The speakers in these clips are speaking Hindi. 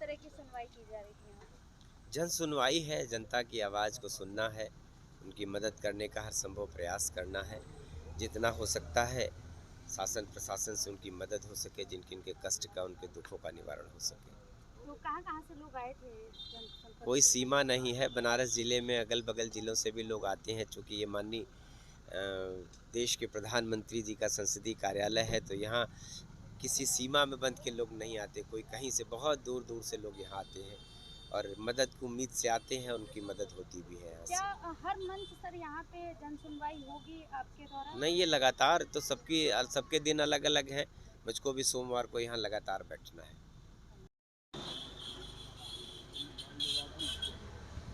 तरह की सुनवाई की जा रही थी यहाँ पे? जन सुनवाई है, जनता की आवाज़ को सुनना है, उनकी मदद करने का हर संभव प्रयास करना है। जितना हो सकता है, शासन प्रशासन से उनकी मदद हो सके, जिनके कष्ट का, उनके दुखों का निवारण हो सके। तो कहाँ-कहाँ से लोग आए थे जनसंपर्क कोई करने? सीमा नहीं है, बनारस ज़िले में अगल-बगल ज़िलों से भी लोग आते हैं, चूँकि ये माननीय देश के प्रधानमंत्री जी का संसदीय कार्यालय है, तो यहाँ किसी सीमा में बंध के लोग नहीं आते, कोई कहीं से बहुत दूर-दूर से लोग यहाँ आते हैं और मदद की उम्मीद से आते हैं, उनकी मदद होती भी है यहाँ क्या से। हर मंथ सर यहाँ पे जन सुनवाई होगी आपके द्वारा? नहीं, ये लगातार तो सबके दिन अलग-अलग हैं, मुझको भी सोमवार को यहाँ लगातार बैठना है।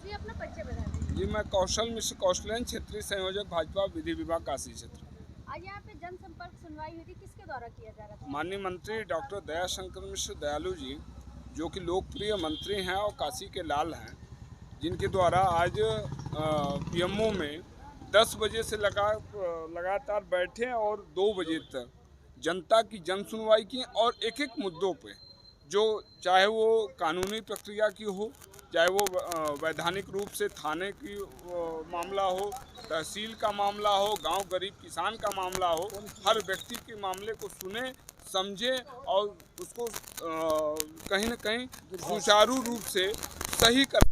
जी, अपना परिचय बता दीजिए। जी, मैं कौशल मिश्र कौशलेन क्षेत्रीय संयोजक भाजपा विधि विभाग काशी क्षेत्र। आज यहाँ पे जनसंपर्क सुनवाई हुई थी, किसके द्वारा किया जा रहा था? माननीय मंत्री डॉक्टर दयाशंकर मिश्र दयालु जी, जो कि लोकप्रिय मंत्री हैं और काशी के लाल हैं, जिनके द्वारा आज पीएमओ में 10 बजे से लगातार बैठे और 2 बजे तक जनता की जन सुनवाई की और एक-एक मुद्दों पे, जो चाहे वो कानूनी प्रक्रिया की हो, चाहे वो वैधानिक रूप से थाने की मामला हो, तहसील का मामला हो, गांव गरीब किसान का मामला हो, हर व्यक्ति के मामले को सुने, समझे और उसको कहीं न कहीं सुचारू रूप से सही कर।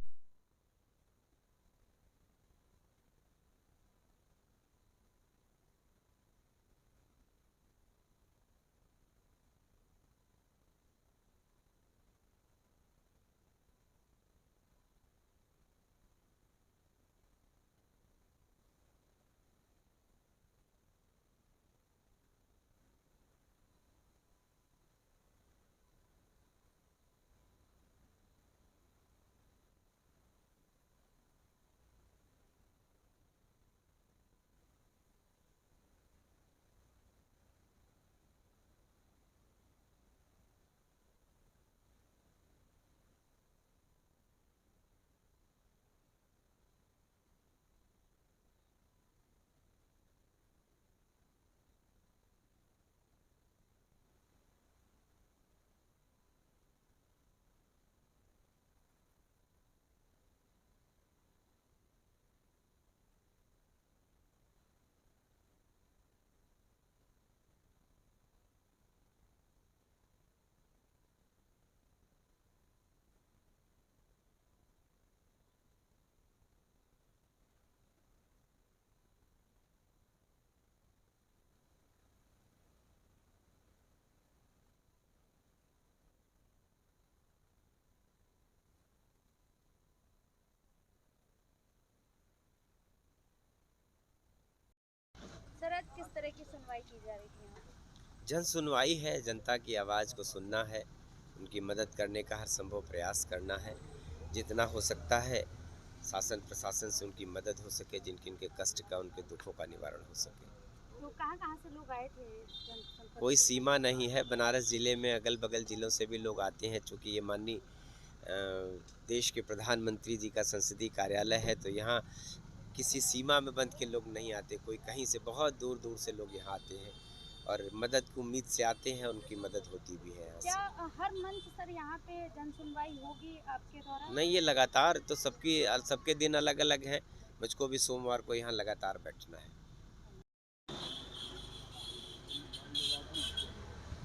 सर, आज किस तरह की सुनवाई की जा रही थी यहाँ पे? जन सुनवाई है, जनता की आवाज़ को सुनना है, उनकी मदद करने का हर संभव प्रयास करना है। जितना हो सकता है, शासन प्रशासन से उनकी मदद हो सके, जिनके कष्ट का, उनके दुखों का निवारण हो सके। तो कहाँ-कहाँ से लोग आए थे जनसंपर्क कोई करने? सीमा नहीं है, बनारस ज़िले में अगल-बगल ज़िलों से भी लोग आते हैं, चूँकि ये माननीय देश के प्रधानमंत्री जी का संसदीय कार्यालय है, तो यहाँ किसी सीमा में बंध के लोग नहीं आते, कोई कहीं से बहुत दूर-दूर से लोग यहाँ आते हैं और मदद की उम्मीद से आते हैं, उनकी मदद होती भी है यहाँ क्या से। हर मंथ सर यहाँ पे जन सुनवाई होगी आपके द्वारा? नहीं, ये लगातार तो सबके दिन अलग-अलग हैं, मुझको भी सोमवार को यहाँ लगातार बैठना है।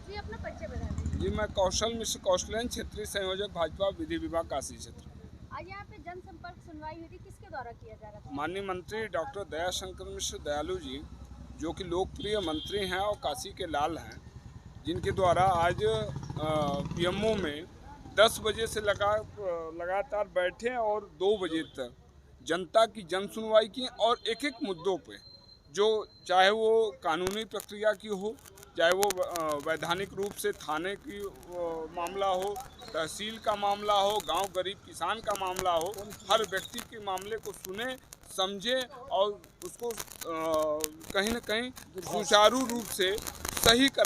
जी, अपना परिचय बता दीजिए। जी, मैं कौशल मिश्र कौशलेन क्षेत्रीय संयोजक भाजपा विधि विभाग काशी क्षेत्र। आज यहाँ पे जनसंपर्क सुनवाई हुई थी, किसके द्वारा किया जा रहा था? माननीय मंत्री डॉक्टर दयाशंकर मिश्र दयालु जी, जो कि लोकप्रिय मंत्री हैं और काशी के लाल हैं, जिनके द्वारा आज पीएमओ में 10 बजे से लगातार बैठे और 2 बजे तक जनता की जन सुनवाई की और एक-एक मुद्दों पे, जो चाहे वो कानूनी प्रक्रिया की हो, चाहे वो वैधानिक रूप से थाने की मामला हो, तहसील का मामला हो, गांव गरीब किसान का मामला हो, हर व्यक्ति के मामले को सुने, समझे और उसको कहीं न कहीं सुचारू रूप से सही कर।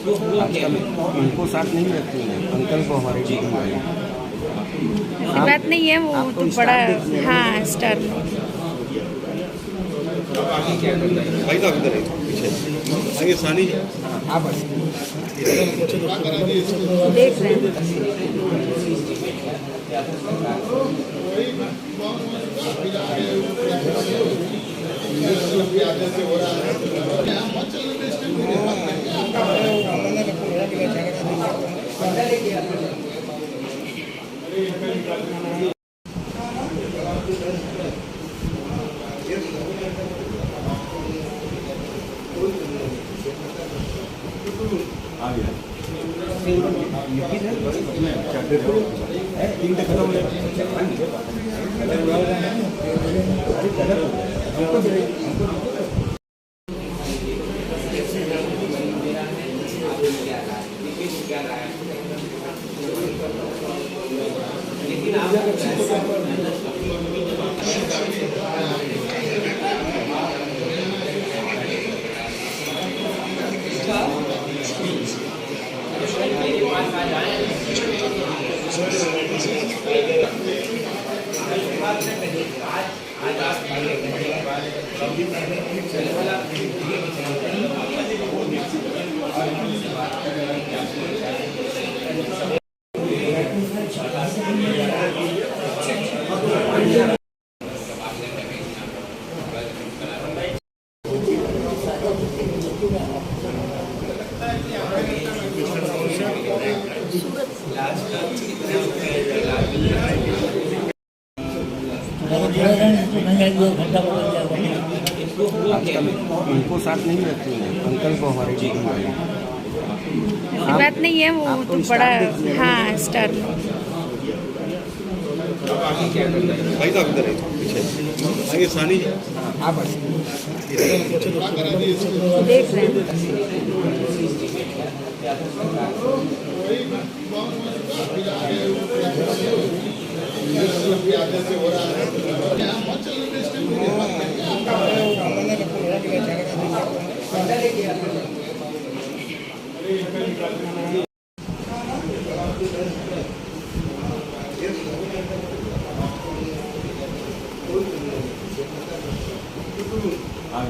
उनको साथ नहीं रखती हैं, अंकल को हमारे टीम वाले। ऐसी बात नहीं है, वो तो बड़ा हाँ स्टार भाई साहब इधर पीछे आइए सानी जी। हाँ बस देख रहे हैं। उनको साथ नहीं रखती हैं, अंकल को हमारे टीम वाले। ऐसी बात नहीं है, वो तो बड़ा हाँ स्टार भाई साहब इधर पीछे आइए सानी जी। हाँ बस देख रहे हैं। आज